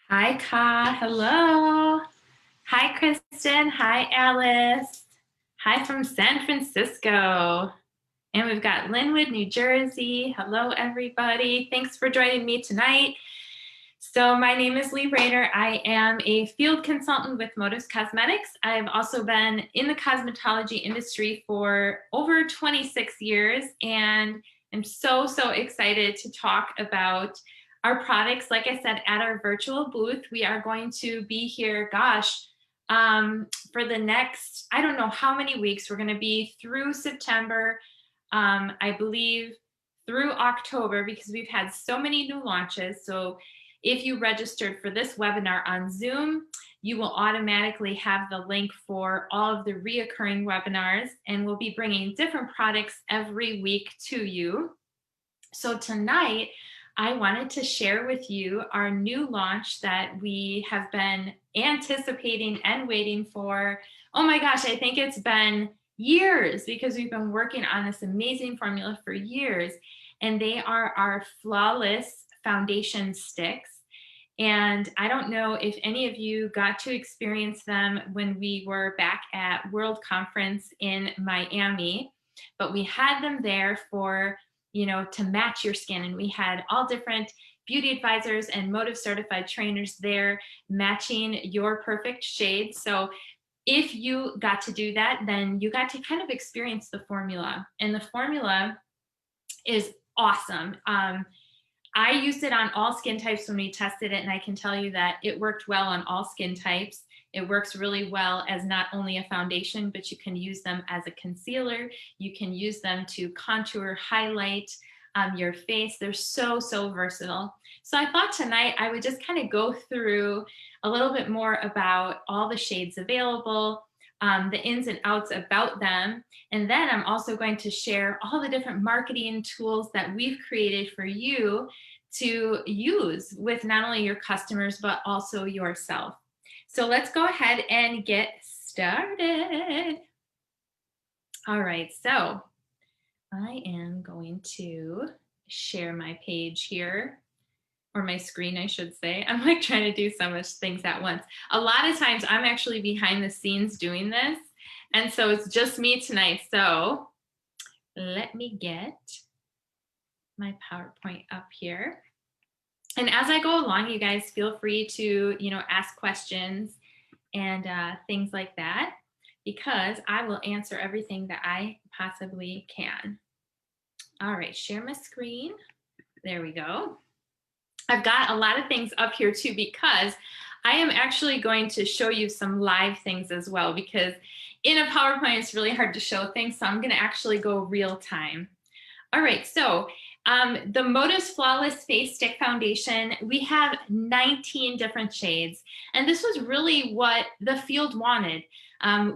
Hi, Ka. Hello. Hi, Kristen. Hi, Alice. Hi from San Francisco. And we've got Linwood, New Jersey. Hello, everybody. Thanks for joining me tonight. So my name is Lee Rader. I am a field consultant with Motives Cosmetics. I've also been in the cosmetology industry for over 26 years, and I'm so excited to talk about our products. Like I said, at our virtual booth, we are going to be here, for the next, I don't know how many weeks. We're going to be through September, I believe through October, because we've had so many new launches. So if you registered for this webinar on Zoom, you will automatically have the link for all of the reoccurring webinars, and we'll be bringing different products every week to you. So tonight, I wanted to share with you our new launch that we have been anticipating and waiting for. Oh my gosh, I think it's been years, because we've been working on this amazing formula for years. And they are our Flawless Foundation Sticks. And I don't know if any of you got to experience them when we were back at World Conference in Miami, but we had them there for, to match your skin. And we had all different beauty advisors and Motive certified trainers there matching your perfect shade. So if you got to do that, then you got to kind of experience the formula. And the formula is awesome. I used it on all skin types when we tested it, and I can tell you that it worked well on all skin types. It works really well as not only a foundation, but you can use them as a concealer. You can use them to contour, highlight your face. They're so versatile. So I thought tonight I would just kind of go through a little bit more about all the shades available, the ins and outs about them. And then I'm also going to share all the different marketing tools that we've created for you to use with not only your customers, but also yourself. So let's go ahead and get started. All right, so I am going to share my page here, or my screen, I should say. I'm like trying to do so much things at once. A lot of times I'm actually behind the scenes doing this, and so it's just me tonight. So let me get my PowerPoint up here. And as I go along, you guys feel free to, ask questions and things like that, because I will answer everything that I possibly can. All right, share my screen. There we go. I've got a lot of things up here too, because I am actually going to show you some live things as well, because in a PowerPoint, it's really hard to show things. So I'm going to actually go real time. All right, so the Motives Flawless Face Stick Foundation, we have 19 different shades. And this was really what the field wanted.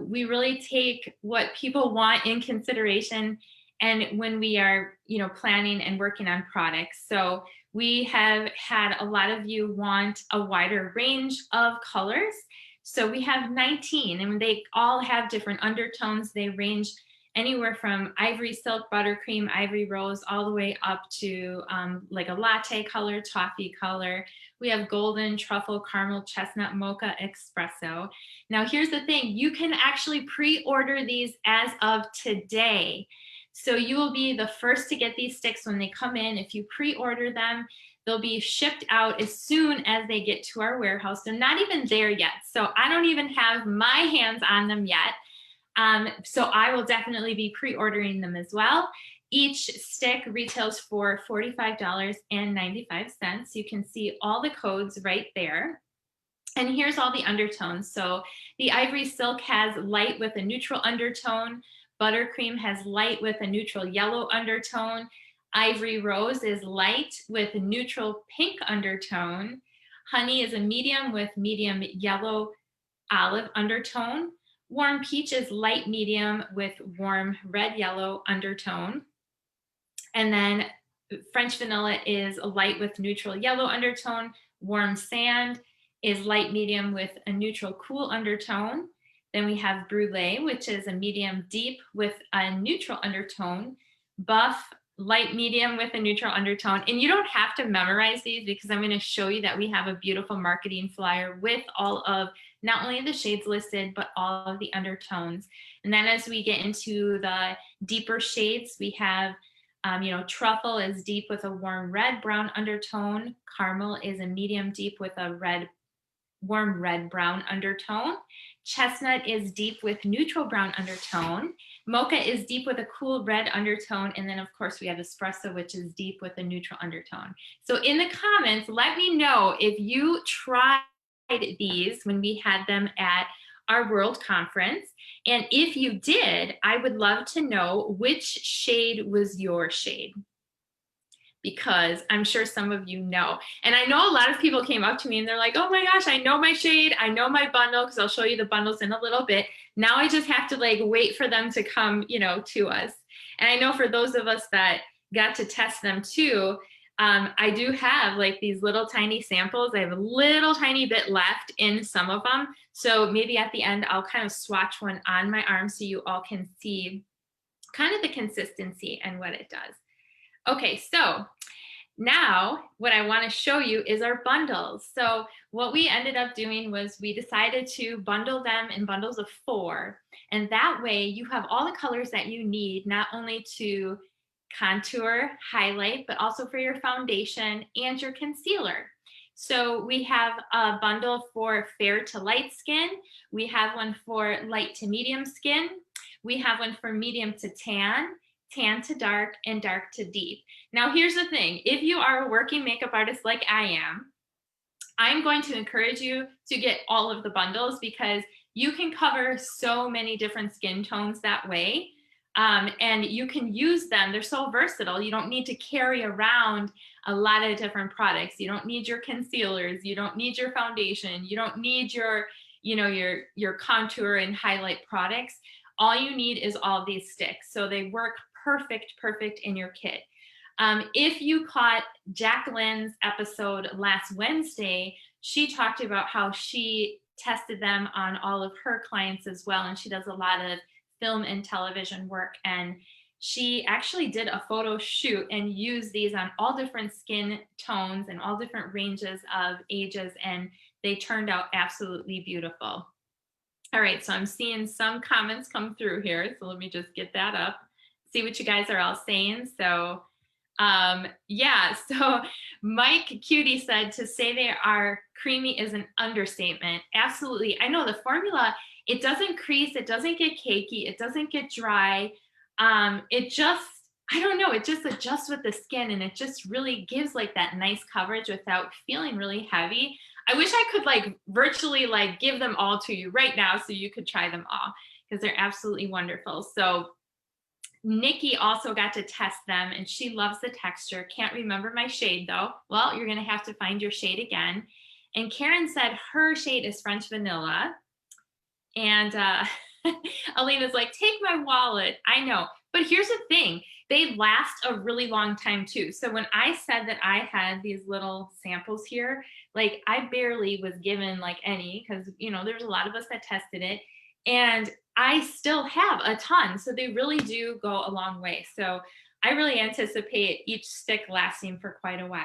We really take what people want in consideration, and when we are, planning and working on products. So we have had a lot of you want a wider range of colors. So we have 19, and they all have different undertones. They range anywhere from ivory silk, buttercream, ivory rose, all the way up to like a latte color, toffee color. We have golden, truffle, caramel, chestnut, mocha, espresso. Now here's the thing, you can actually pre-order these as of today. So you will be the first to get these sticks when they come in. If you pre-order them, they'll be shipped out as soon as they get to our warehouse. They're not even there yet. So I don't even have my hands on them yet. So I will definitely be pre-ordering them as well. Each stick retails for $45.95. You can see all the codes right there. And here's all the undertones. So the ivory silk has light with a neutral undertone. Buttercream has light with a neutral yellow undertone. Ivory rose is light with a neutral pink undertone. Honey is a medium with medium yellow olive undertone. Warm peach is light medium with warm red yellow undertone. And then French vanilla is a light with neutral yellow undertone. Warm sand is light medium with a neutral cool undertone. Then we have brulee, which is a medium deep with a neutral undertone. Buff light medium with a neutral undertone. And you don't have to memorize these because I'm going to show you that we have a beautiful marketing flyer with all of not only the shades listed, but all of the undertones. And then as we get into the deeper shades, we have, truffle is deep with a warm red brown undertone. Caramel is a medium deep with a warm red brown undertone. Chestnut is deep with neutral brown undertone. Mocha is deep with a cool red undertone. And then of course we have espresso, which is deep with a neutral undertone. So in the comments, let me know if you tried these when we had them at our World Conference. And if you did, I would love to know which shade was your shade, because I'm sure some of you know. And I know a lot of people came up to me and they're like, oh my gosh, I know my shade, I know my bundle, because I'll show you the bundles in a little bit. Now I just have to like wait for them to come, to us. And I know for those of us that got to test them too, I do have like these little tiny samples. I have a little tiny bit left in some of them. So maybe at the end, I'll kind of swatch one on my arm so you all can see kind of the consistency and what it does. Okay, so now what I want to show you is our bundles. So what we ended up doing was we decided to bundle them in bundles of 4. And that way you have all the colors that you need, not only to contour, highlight, but also for your foundation and your concealer. So we have a bundle for fair to light skin. We have one for light to medium skin. We have one for medium to tan, tan to dark, and dark to deep. Now, here's the thing. If you are a working makeup artist like I am, I'm going to encourage you to get all of the bundles because you can cover so many different skin tones that way. And you can use them. They're so versatile. You don't need to carry around a lot of different products. You don't need your concealers. You don't need your foundation. You don't need your contour and highlight products. All you need is all of these sticks. So they work perfect in your kit. If you caught Jacqueline's episode last Wednesday, she talked about how she tested them on all of her clients as well. And she does a lot of film and television work. And she actually did a photo shoot and used these on all different skin tones and all different ranges of ages. And they turned out absolutely beautiful. All right, so I'm seeing some comments come through here. So let me just get that up, see what you guys are all saying. So so Mike Cutie said to say they are creamy is an understatement. Absolutely. I know the formula, it doesn't crease, it doesn't get cakey, it doesn't get dry. It just, I don't know, it just adjusts with the skin and it just really gives like that nice coverage without feeling really heavy. I wish I could like virtually like give them all to you right now so you could try them all because they're absolutely wonderful. So Nikki also got to test them and she loves the texture. Can't remember my shade though. Well, you're gonna have to find your shade again. And Karen said her shade is French vanilla. And Alina's like, take my wallet. I know, but here's the thing. They last a really long time too. So when I said that I had these little samples here, like I barely was given like any, because there's a lot of us that tested it. And I still have a ton. So they really do go a long way. So I really anticipate each stick lasting for quite a while.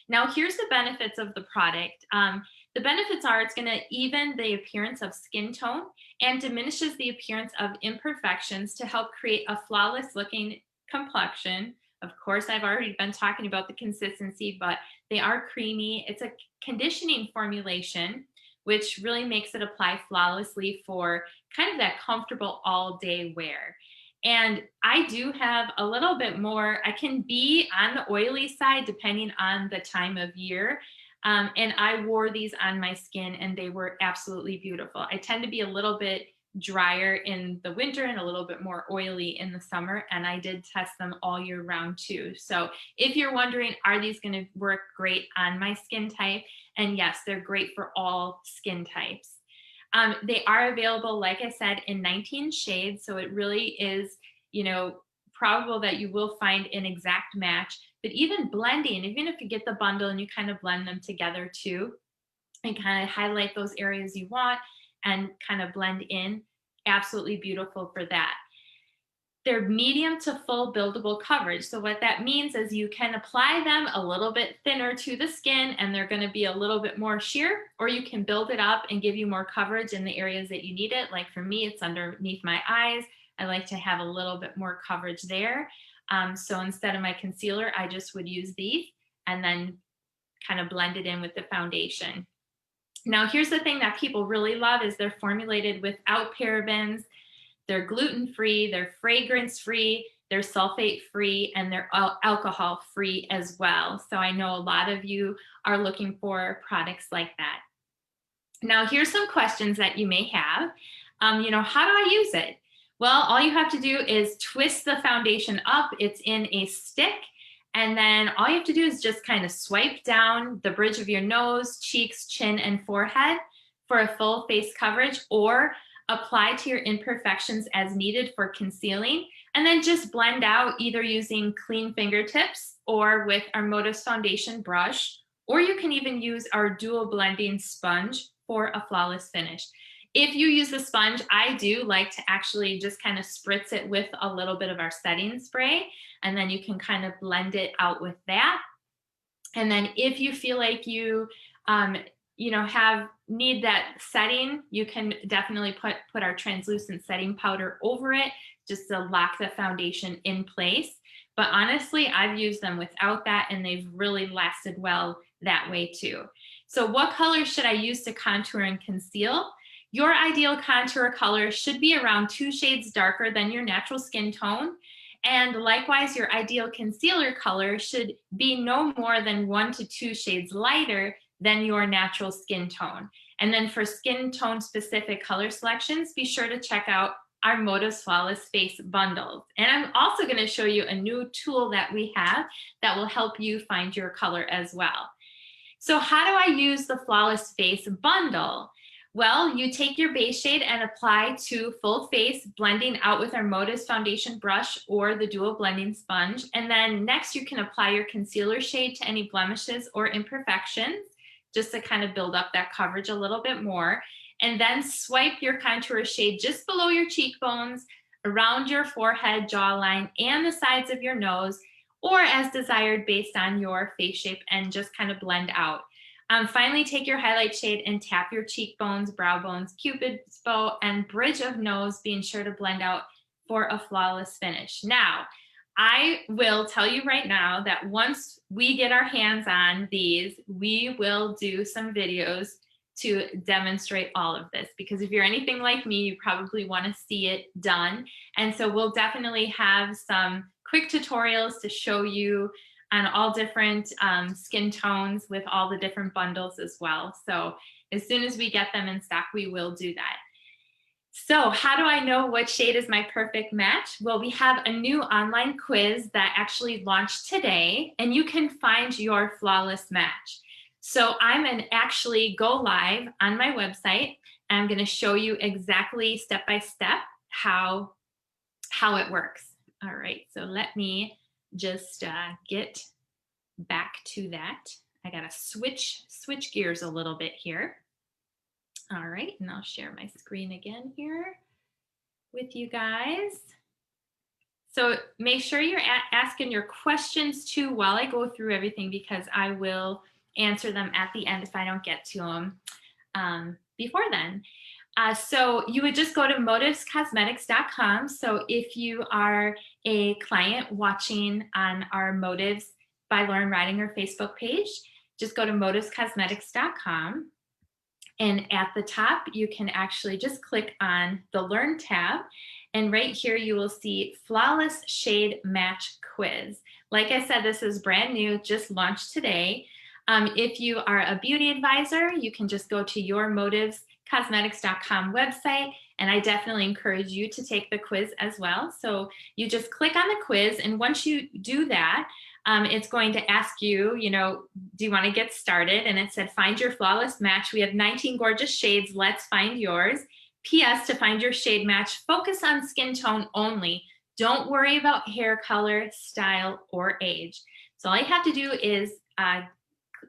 Now, here's the benefits of the product. The benefits are it's going to even the appearance of skin tone and diminishes the appearance of imperfections to help create a flawless looking complexion. Of course, I've already been talking about the consistency, but they are creamy. It's a conditioning formulation, which really makes it apply flawlessly for kind of that comfortable all day wear. And I do have a little bit more, I can be on the oily side depending on the time of year. And I wore these on my skin and they were absolutely beautiful. I tend to be a little bit drier in the winter and a little bit more oily in the summer. And I did test them all year round too. So if you're wondering, are these going to work great on my skin type? And yes, they're great for all skin types. They are available, like I said, in 19 shades. So it really is, probable that you will find an exact match. But even blending, even if you get the bundle and you kind of blend them together too, and kind of highlight those areas you want and kind of blend in, absolutely beautiful for that. they're medium to full buildable coverage. So what that means is you can apply them a little bit thinner to the skin and they're going to be a little bit more sheer, or you can build it up and give you more coverage in the areas that you need it. Like for me, it's underneath my eyes. I like to have a little bit more coverage there. So instead of my concealer, I just would use these and then kind of blend it in with the foundation. Now, here's the thing that people really love is they're formulated without parabens. They're gluten-free, they're fragrance-free, they're sulfate-free, and they're alcohol-free as well. So I know a lot of you are looking for products like that. Now, here's some questions that you may have. How do I use it? Well, all you have to do is twist the foundation up. It's in a stick. And then all you have to do is just kind of swipe down the bridge of your nose, cheeks, chin, and forehead for a full face coverage, or apply to your imperfections as needed for concealing, and then just blend out either using clean fingertips or with our Motives foundation brush, or you can even use our dual blending sponge for a flawless finish. If you use the sponge, I do like to actually just kind of spritz it with a little bit of our setting spray, and then you can kind of blend it out with that. And then if you feel like you need that setting, you can definitely put our translucent setting powder over it just to lock the foundation in place. But honestly, I've used them without that and they've really lasted well that way too. So what color should I use to contour and conceal? Your ideal contour color should be around 2 shades darker than your natural skin tone. And likewise, your ideal concealer color should be no more than 1 to 2 shades lighter than your natural skin tone. And then for skin tone specific color selections, be sure to check out our Motives Flawless Face bundles. And I'm also going to show you a new tool that we have that will help you find your color as well. So how do I use the Flawless Face bundle? Well, you take your base shade and apply to full face, blending out with our Motives foundation brush or the dual blending sponge. And then next you can apply your concealer shade to any blemishes or imperfections, just to kind of build up that coverage a little bit more. And then swipe your contour shade just below your cheekbones, around your forehead, jawline, and the sides of your nose, or as desired based on your face shape, and just kind of blend out. Finally, take your highlight shade and tap your cheekbones, brow bones, cupid's bow, and bridge of nose, being sure to blend out for a flawless finish. Now, I will tell you right now that once we get our hands on these, we will do some videos to demonstrate all of this, because if you're anything like me, you probably want to see it done. And so we'll definitely have some quick tutorials to show you on all different skin tones with all the different bundles as well. So as soon as we get them in stock, we will do that. So how do I know what shade is my perfect match? Well, we have a new online quiz that actually launched today, and you can find your flawless match. So I'm going to actually go live on my website. And I'm going to show you exactly step by step how it works. All right, so let me just get back to that. I got to switch gears a little bit here. All right, and I'll share my screen again here with you guys. So make sure you're asking your questions too while I go through everything, because I will answer them at the end if I don't get to them before then. So you would just go to motivescosmetics.com. So if you are a client watching on our Motives by Lauren Ridinger Facebook page, just go to motivescosmetics.com. And at the top, you can actually just click on the Learn tab. And right here, you will see Flawless Shade Match Quiz. Like I said, this is brand new, just launched today. If you are a beauty advisor, you can just go to your motivescosmetics.com website. And I definitely encourage you to take the quiz as well. So you just click on the quiz. And once you do that, it's going to ask you, do you want to get started? And it said, find your flawless match. We have 19 gorgeous shades. Let's find yours. P.S. To find your shade match, focus on skin tone only. Don't worry about hair color, style, or age. So all you have to do is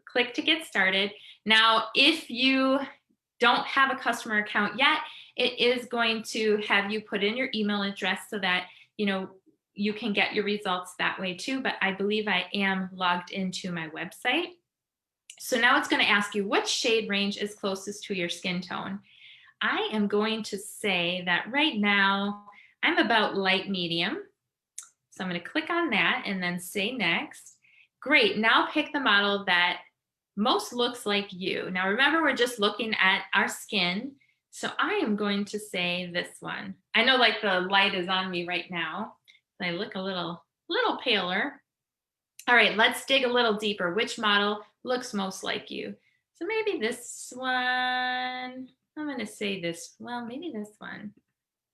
click to get started. Now, if you don't have a customer account yet, it is going to have you put in your email address so that you know, you can get your results that way too, but I believe I am logged into my website. So now it's going to ask you which shade range is closest to your skin tone. I am going to say that right now I'm about light medium. So I'm going to click on that and then say next. Great, now pick the model that most looks like you. Now remember, we're just looking at our skin. So I am going to say this one. I know like the light is on me right now. I look a little paler. All right, let's dig a little deeper. Which model looks most like you? So maybe this one. I'm going to say this. Well, maybe this one.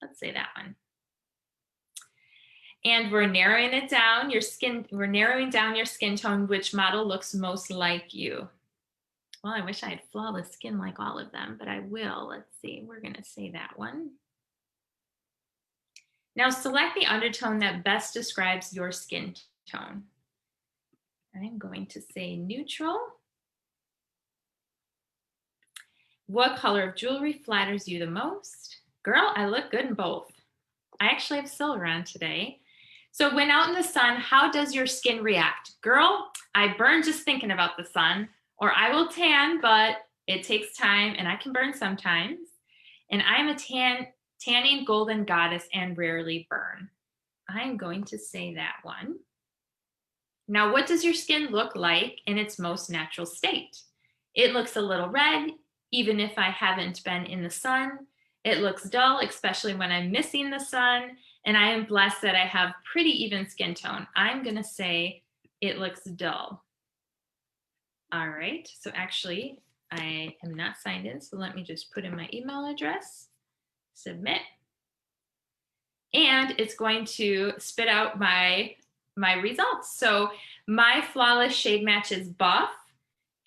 Let's say that one. And we're narrowing it down. We're narrowing down your skin tone. Which model looks most like you? Well, I wish I had flawless skin like all of them, but I will. Let's see. We're going to say that one. Now select the undertone that best describes your skin tone. I'm going to say neutral. What color of jewelry flatters you the most? Girl, I look good in both. I actually have silver on today. So when out in the sun, how does your skin react? Girl, I burn just thinking about the sun, or I will tan, but it takes time and I can burn sometimes. And I'm a tanning golden goddess and rarely burn. I'm going to say that one. Now, what does your skin look like in its most natural state? It looks a little red, even if I haven't been in the sun. It looks dull, especially when I'm missing the sun. And I am blessed that I have pretty even skin tone. I'm going to say it looks dull. All right. So actually, I am not signed in. So let me just put in my email address, submit. And it's going to spit out my results. So my flawless shade match is buff,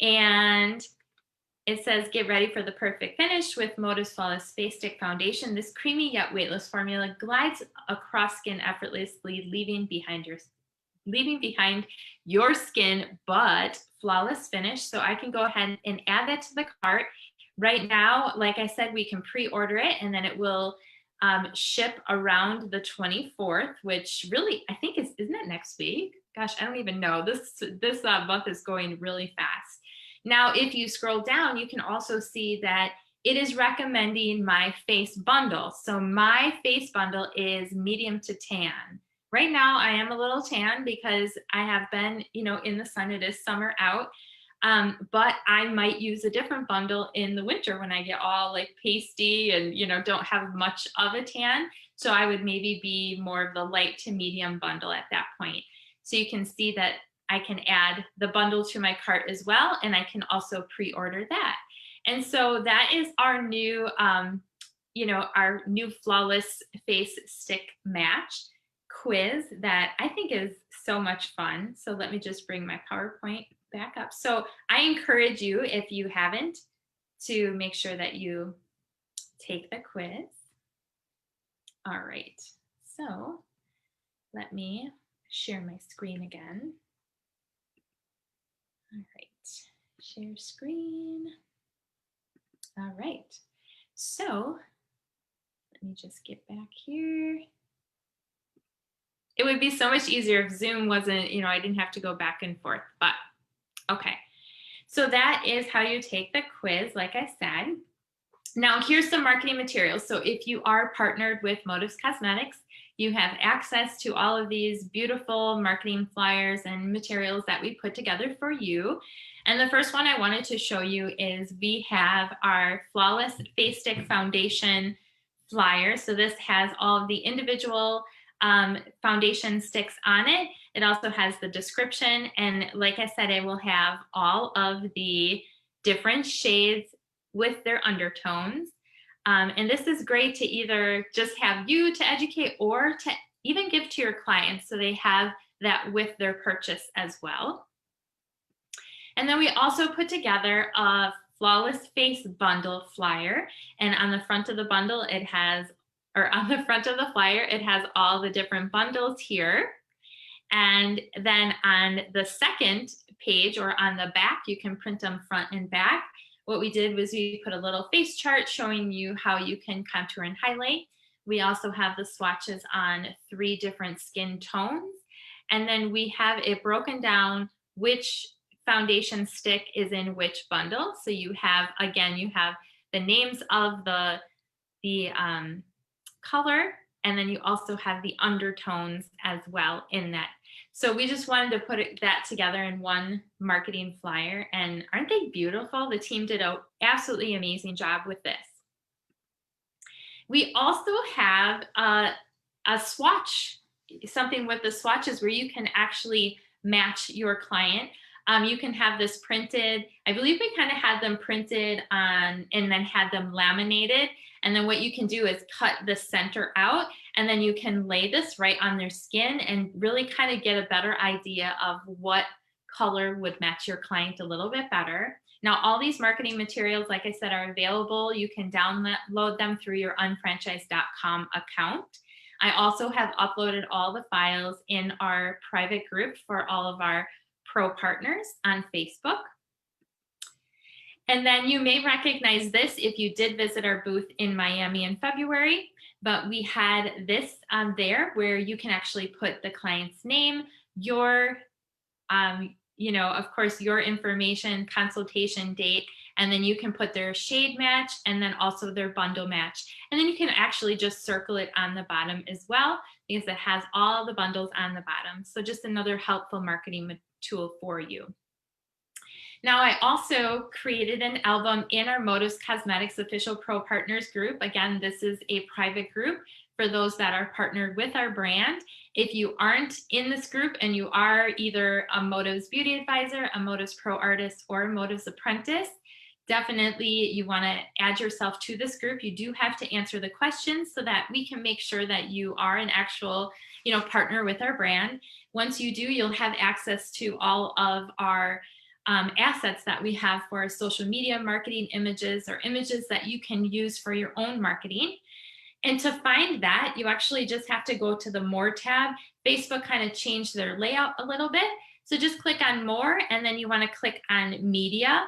and it says get ready for the perfect finish with Motive's Flawless Face Stick Foundation. This creamy yet weightless formula glides across skin effortlessly, leaving behind your skin, but flawless finish. So I can go ahead and add that to the cart. Right now, like I said, we can pre-order it and then it will ship around the 24th, which really, I think isn't it next week? Gosh, I don't even know. This month is going really fast. Now, if you scroll down, you can also see that it is recommending my face bundle. So my face bundle is medium to tan. Right now, I am a little tan because I have been, in the sun. It is summer out. But I might use a different bundle in the winter when I get all like pasty and, don't have much of a tan. So I would maybe be more of the light to medium bundle at that point. So you can see that I can add the bundle to my cart as well. And I can also pre-order that. And so that is our new, our new flawless face stick match quiz that I think is so much fun. So let me just bring my PowerPoint back up. So I encourage you, if you haven't, to make sure that you take the quiz. All right, so let me share my screen again. All right, share screen. All right, so let me just get back here. It would be so much easier if Zoom wasn't, I didn't have to go back and forth, but okay. So that is how you take the quiz, like I said. Now here's some marketing materials. So if you are partnered with Motives Cosmetics, you have access to all of these beautiful marketing flyers and materials that we put together for you. And the first one I wanted to show you is we have our Flawless Face Stick Foundation flyer. So this has all of the individual foundation sticks on it. It also has the description. And like I said, it will have all of the different shades with their undertones. And this is great to either just have you to educate or to even give to your clients so they have that with their purchase as well. And then we also put together a Flawless Face Bundle flyer. And on the front of the bundle, on the front of the flyer, it has all the different bundles here. And then on the second page or on the back, you can print them front and back. What we did was we put a little face chart showing you how you can contour and highlight. We also have the swatches on 3 different skin tones. And then we have it broken down which foundation stick is in which bundle. So you have, again, you have the names of the color, and then you also have the undertones as well in that. So we just wanted to put that together in one marketing flyer. And aren't they beautiful? The team did an absolutely amazing job with this. We also have a swatch, something with the swatches where you can actually match your client. You can have this printed. I believe we kind of had them printed on and then had them laminated. And then what you can do is cut the center out, and then you can lay this right on their skin and really kind of get a better idea of what color would match your client a little bit better. Now, all these marketing materials, like I said, are available. You can download them through your unfranchise.com account. I also have uploaded all the files in our private group for all of our pro partners on Facebook. And then you may recognize this if you did visit our booth in Miami in February, but we had this there where you can actually put the client's name, your of course, your information, consultation date, and then you can put their shade match and then also their bundle match. And then you can actually just circle it on the bottom as well, because it has all the bundles on the bottom. So just another helpful marketing tool for you. Now, I also created an album in our Motives Cosmetics Official Pro Partners group. Again, this is a private group for those that are partnered with our brand. If you aren't in this group and you are either a Motives Beauty Advisor, a Motives Pro Artist, or a Motives Apprentice, definitely you want to add yourself to this group. You do have to answer the questions so that we can make sure that you are an actual partner with our brand. Once you do, you'll have access to all of our assets that we have for social media marketing images, or images that you can use for your own marketing. And to find that, you actually just have to go to the More tab. Facebook kind of changed their layout a little bit. So just click on More, and then you want to click on Media.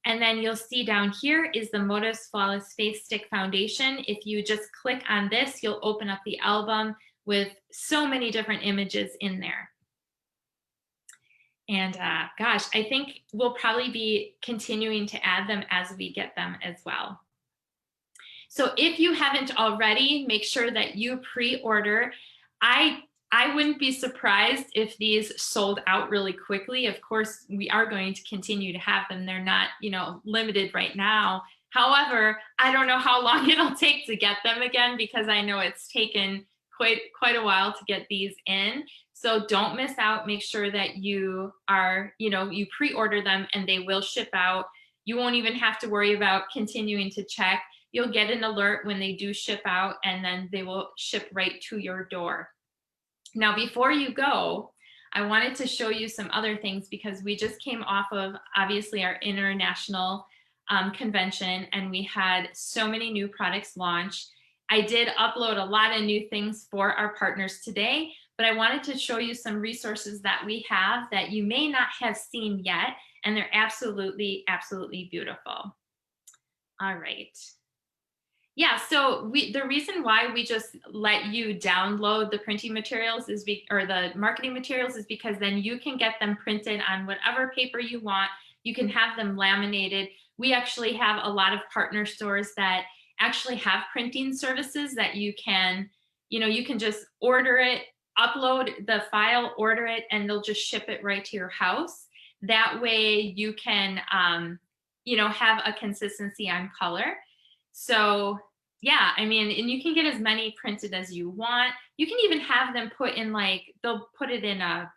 And then you'll see down here is the Motives Flawless Face Stick Foundation. If you just click on this, you'll open up the album with so many different images in there. And gosh, I think we'll probably be continuing to add them as we get them as well. So if you haven't already, make sure that you pre-order. I wouldn't be surprised if these sold out really quickly. Of course, we are going to continue to have them. They're not, limited right now. However, I don't know how long it'll take to get them again, because I know it's taken quite a while to get these in. So don't miss out. Make sure that you are, you pre-order them and they will ship out. You won't even have to worry about continuing to check. You'll get an alert when they do ship out, and then they will ship right to your door. Now, before you go, I wanted to show you some other things, because we just came off of, obviously, our international convention, and we had so many new products launched. I did upload a lot of new things for our partners today, but I wanted to show you some resources that we have that you may not have seen yet, and they're absolutely, absolutely beautiful. All right. Yeah, so the reason why we just let you download the printing materials or the marketing materials is because then you can get them printed on whatever paper you want. You can have them laminated. We actually have a lot of partner stores that actually have printing services that you can just order it, upload the file, order it, and they'll just ship it right to your house. That way you can, have a consistency on color. So yeah, and you can get as many printed as you want. You can even have them put in, they'll put it in a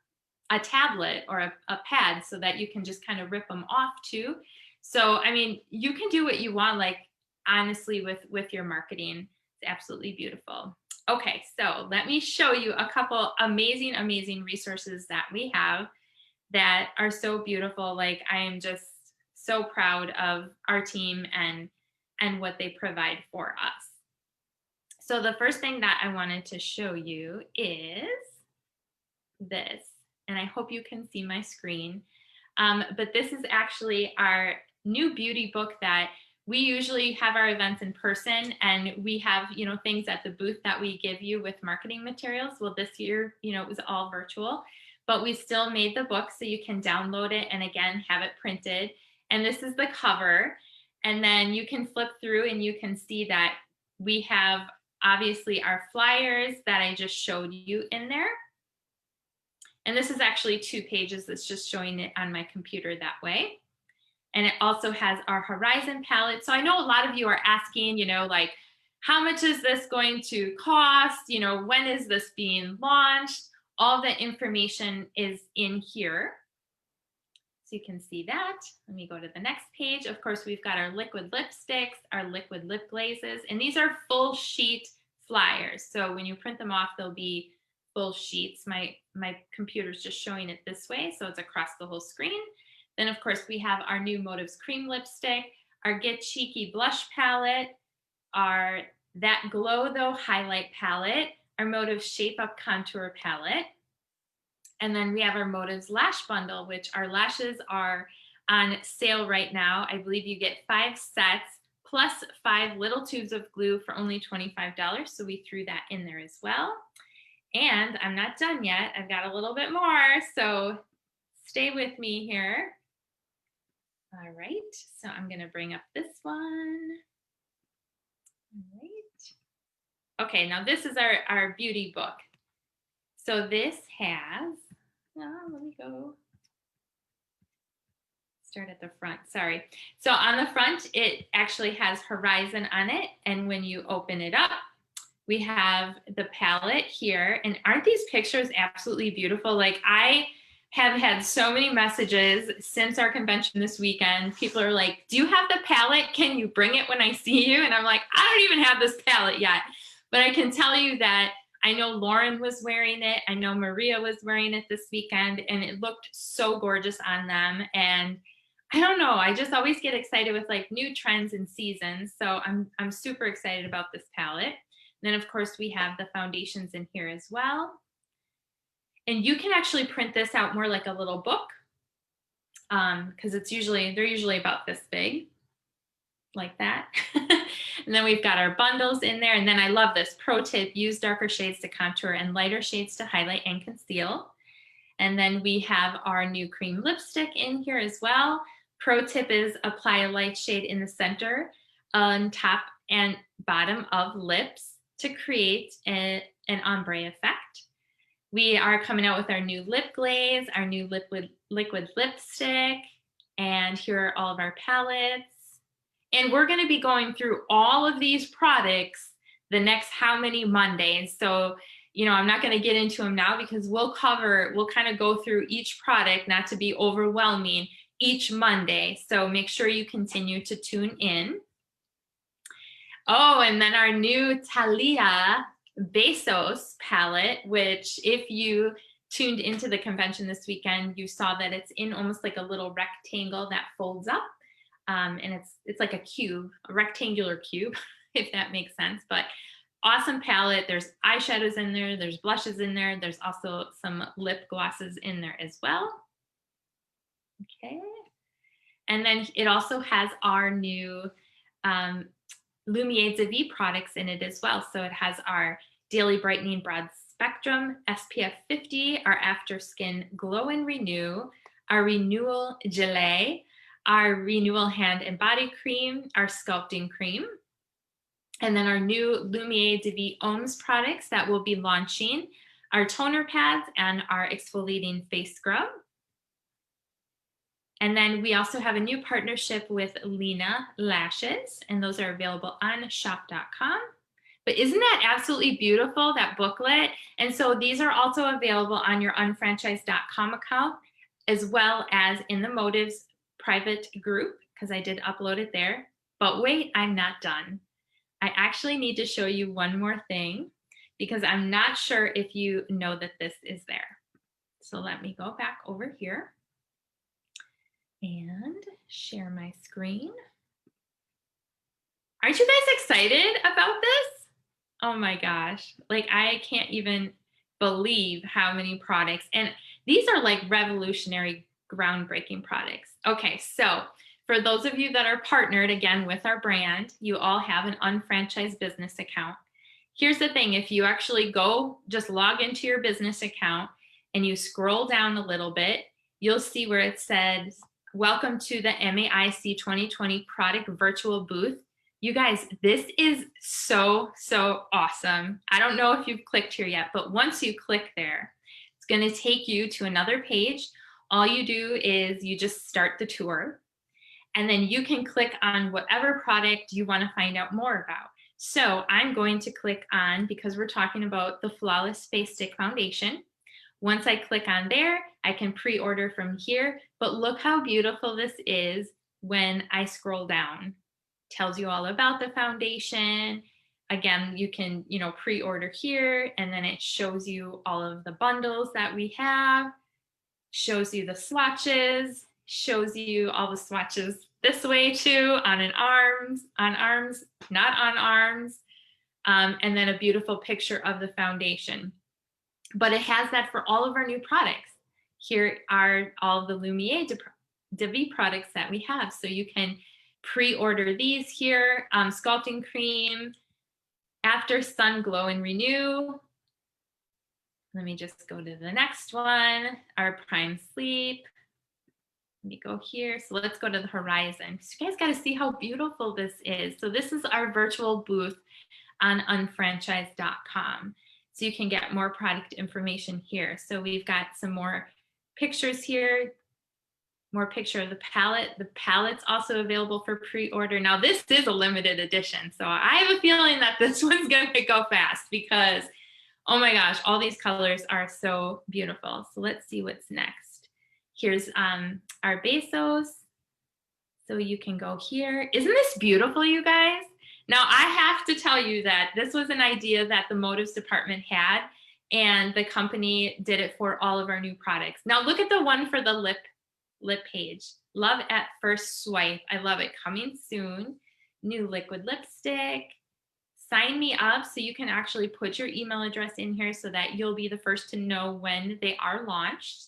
tablet or a pad so that you can just kind of rip them off too. So, you can do what you want, honestly, with your marketing. It's absolutely beautiful. Okay, so let me show you a couple amazing, amazing resources that we have that are so beautiful. I am just so proud of our team and what they provide for us. So the first thing that I wanted to show you is this, and I hope you can see my screen. But this is actually our new beauty book that we usually have our events in person, and we have, things at the booth that we give you with marketing materials. Well, this year, it was all virtual, but we still made the book so you can download it and again, have it printed. And this is the cover. And then you can flip through and you can see that we have obviously our flyers that I just showed you in there. And this is actually 2 pages that's just showing it on my computer that way. And it also has our Horizon palette. So I know a lot of you are asking, like, how much is this going to cost? When is this being launched? All the information is in here. So you can see that. Let me go to the next page. Of course, we've got our liquid lipsticks, our liquid lip glazes, and these are full sheet flyers. So when you print them off, they'll be full sheets. My computer's just showing it this way, so it's across the whole screen. Then, of course, we have our new Motives cream lipstick, our Get Cheeky blush palette, our That Glow Though highlight palette, our Motives Shape Up contour palette. And then we have our Motives lash bundle, which our lashes are on sale right now. I believe you get 5 sets plus 5 little tubes of glue for only $25. So we threw that in there as well. And I'm not done yet. I've got a little bit more. So stay with me here. All right, so I'm gonna bring up this one. All right. Okay, now this is our beauty book. So this has, let me go. Start at the front, sorry. So on the front, it actually has Horizon on it. And when you open it up, we have the palette here. And aren't these pictures absolutely beautiful? Like, I have had so many messages since our convention this weekend. People are like, do you have the palette? Can you bring it when I see you? And I'm like, I don't even have this palette yet. But I can tell you that I know Lauren was wearing it. I know Maria was wearing it this weekend, and it looked so gorgeous on them. And I don't know, I just always get excited with like new trends and seasons. So I'm super excited about this palette. And then of course we have the foundations in here as well. And you can actually print this out more like a little book, because they're usually about this big, like that. And then we've got our bundles in there. And then I love this pro tip: use darker shades to contour and lighter shades to highlight and conceal. And then we have our new cream lipstick in here as well. Pro tip is apply a light shade in the center, on top and bottom of lips to create an ombre effect. We are coming out with our new lip glaze, our new liquid lipstick, and here are all of our palettes. And we're going to be going through all of these products the next how many Mondays. So, I'm not going to get into them now because we'll kind of go through each product, not to be overwhelming, each Monday. So make sure you continue to tune in. Oh, and then our new Thalia Besos palette, which if you tuned into the convention this weekend, you saw that it's in almost like a little rectangle that folds up. And it's like a cube, a rectangular cube, if that makes sense. But awesome palette. There's eyeshadows in there. There's blushes in there. There's also some lip glosses in there as well. Okay. And then it also has our new Lumiere de Vie products in it as well. So it has our Daily Brightening Broad Spectrum SPF 50, our After Skin Glow and Renew, our Renewal Gelée, our Renewal Hand and Body Cream, our Sculpting Cream, and then our new Lumiere de Vie Ohms products that will be launching, our toner pads and our exfoliating face scrub. And then we also have a new partnership with Lena Lashes, and those are available on shop.com. But isn't that absolutely beautiful, that booklet? And so these are also available on your unfranchised.com account, as well as in the Motives private group, because I did upload it there. But wait, I'm not done. I actually need to show you one more thing, because I'm not sure if you know that this is there. So let me go back over here and share my screen. Aren't you guys excited about this? Oh my gosh, like I can't even believe how many products, and these are like revolutionary, groundbreaking products. Okay, so For those of you that are partnered, again, with our brand, you all have an unfranchised business account. Here's the thing, if you actually go, just log into your business account and you scroll down a little bit, you'll see where it says, welcome to the MAIC 2020 product virtual booth. You guys, this is so, so awesome. I don't know if you've clicked here yet, but once you click there, it's gonna take you to another page. All you do is you just start the tour, and then you can click on whatever product you wanna find out more about. So I'm going to click on, because we're talking about the Flawless Space Stick Foundation. Once I click on there, I can pre-order from here, but look how beautiful this is when I scroll down. Tells you all about the foundation. Again, you can, pre-order here, and then it shows you all of the bundles that we have, shows you the swatches, shows you all the swatches this way too, on arms, not on arms, and then a beautiful picture of the foundation. But it has that for all of our new products. Here are all the Lumiere de Vie products that we have. So you can pre-order these here, sculpting cream, after sun glow and renew. Let me just go to the next one, our prime sleep. Let me go here. So let's go to the horizon. So you guys got to see how beautiful this is. So this is our virtual booth on unfranchised.com. So you can get more product information here. So we've got some more pictures here, more picture of the palette. The palette's also available for pre-order. Now this is a limited edition, so I have a feeling that this one's gonna go fast because, oh my gosh, all these colors are so beautiful. So let's see what's next. Here's our Bezos. So you can go here. Isn't this beautiful, you guys? Now I have to tell you that this was an idea that the motives department had, and the company did it for all of our new products. Now look at the one for the lip page. Love at first swipe. I love it. Coming soon. New liquid lipstick. Sign me up, so you can actually put your email address in here so that you'll be the first to know when they are launched.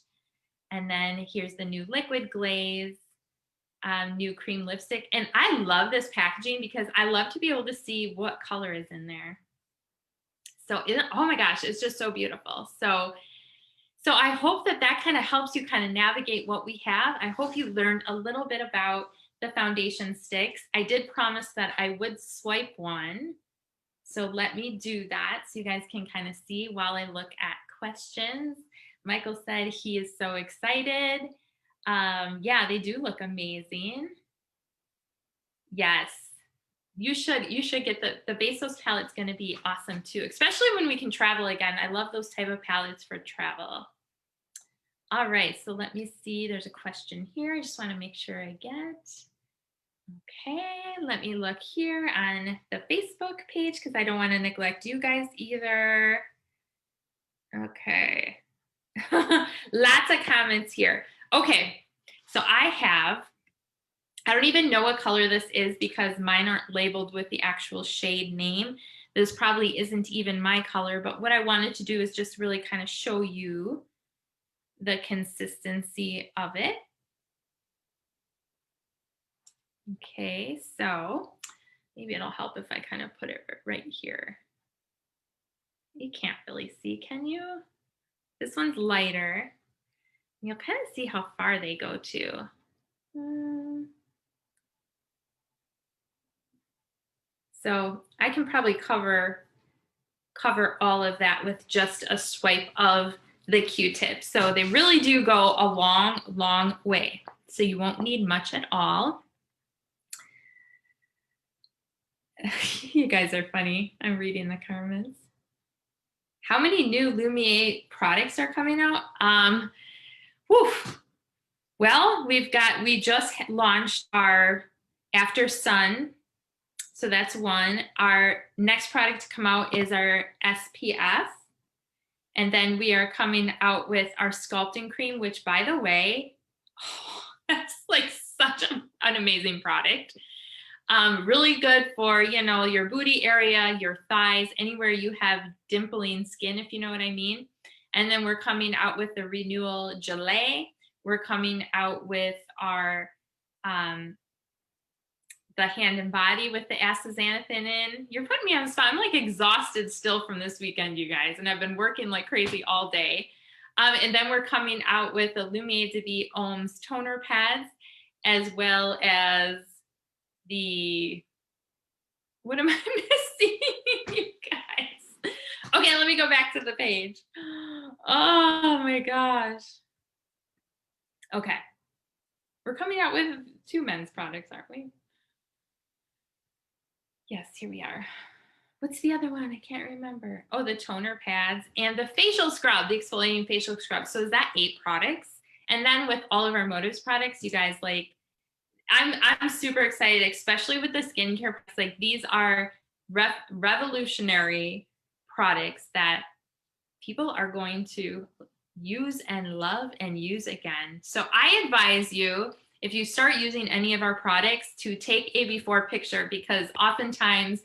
And then here's the new liquid glaze, new cream lipstick. And I love this packaging because I love to be able to see what color is in there. So, oh my gosh, it's just so beautiful. So I hope that kind of helps you kind of navigate what we have. I hope you learned a little bit about the foundation sticks. I did promise that I would swipe one. So let me do that so you guys can kind of see while I look at questions. Michael said he is so excited. Yeah, they do look amazing. Yes, you should get the Bezos palette's going to be awesome too, especially when we can travel again. I love those type of palettes for travel. All right, so let me see. There's a question here. I just want to make sure I get. Okay, let me look here on the Facebook page because I don't want to neglect you guys either. Okay. Lots of comments here. Okay, so I don't even know what color this is because mine aren't labeled with the actual shade name. This probably isn't even my color, but what I wanted to do is just really kind of show you the consistency of it. Okay, so maybe it'll help if I kind of put it right here. You can't really see, can you? This one's lighter. You'll kind of see how far they go to. So I can probably cover all of that with just a swipe of the Q-tip. So they really do go a long, long way. So you won't need much at all. You guys are funny. I'm reading the comments. How many new Lumiere products are coming out? Well, we just launched our After Sun. So that's one. Our next product to come out is our SPF. And then we are coming out with our sculpting cream, which, by the way, that's like such an amazing product. Really good for, your booty area, your thighs, anywhere you have dimpling skin, if you know what I mean. And then we're coming out with the Renewal Gelée. We're coming out with our the hand and body with the astaxanthin in. You're putting me on the spot. I'm like exhausted still from this weekend, you guys, and I've been working like crazy all day. And then we're coming out with the Lumiere de Vie Ohms toner pads, as well as the, what am I missing, you guys? Okay, let me go back to the page. Oh my gosh. Okay. We're coming out with 2 men's products, aren't we? Yes, here we are. What's the other one? I can't remember. Oh, the toner pads and the facial scrub, the exfoliating facial scrub. So is that 8 products? And then with all of our Motives products, you guys, like, I'm super excited, especially with the skincare products. Like, these are revolutionary products that people are going to use and love and use again. So I advise you, if you start using any of our products, to take a before picture, because oftentimes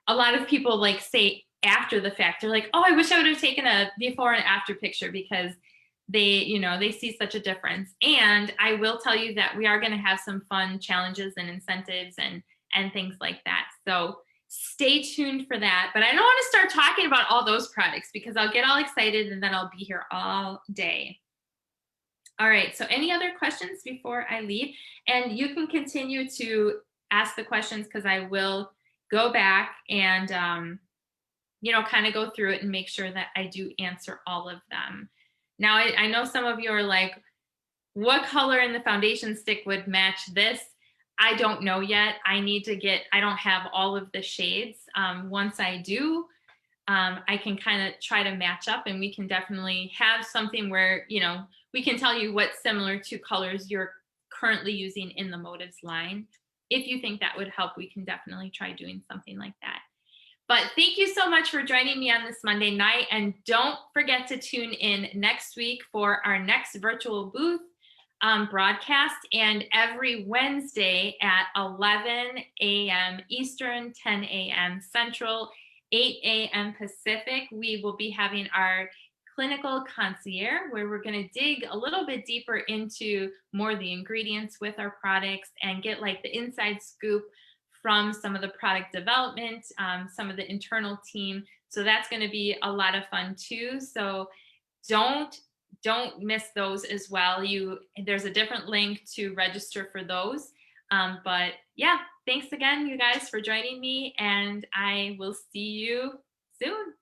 a lot of people like say after the fact, they're like, oh, I wish I would have taken a before and after picture, because they see such a difference. And I will tell you that we are going to have some fun challenges and incentives and things like that. So stay tuned for that. But I don't want to start talking about all those products, because I'll get all excited and then I'll be here all day. All right, so any other questions before I leave? And you can continue to ask the questions, because I will go back and kind of go through it and make sure that I do answer all of them. Now, I know some of you are like, what color in the foundation stick would match this? I don't know yet. I don't have all of the shades. Once I do, I can kind of try to match up, and we can definitely have something where, we can tell you what's similar to colors you're currently using in the Motives line. If you think that would help, we can definitely try doing something like that. But thank you so much for joining me on this Monday night. And don't forget to tune in next week for our next virtual booth broadcast. And every Wednesday at 11 a.m. Eastern, 10 a.m. Central, 8 a.m. Pacific, we will be having our clinical concierge, where we're going to dig a little bit deeper into more of the ingredients with our products and get like the inside scoop from some of the product development, some of the internal team. So that's going to be a lot of fun too. So don't miss those as well. There's a different link to register for those. But yeah, thanks again, you guys, for joining me, and I will see you soon.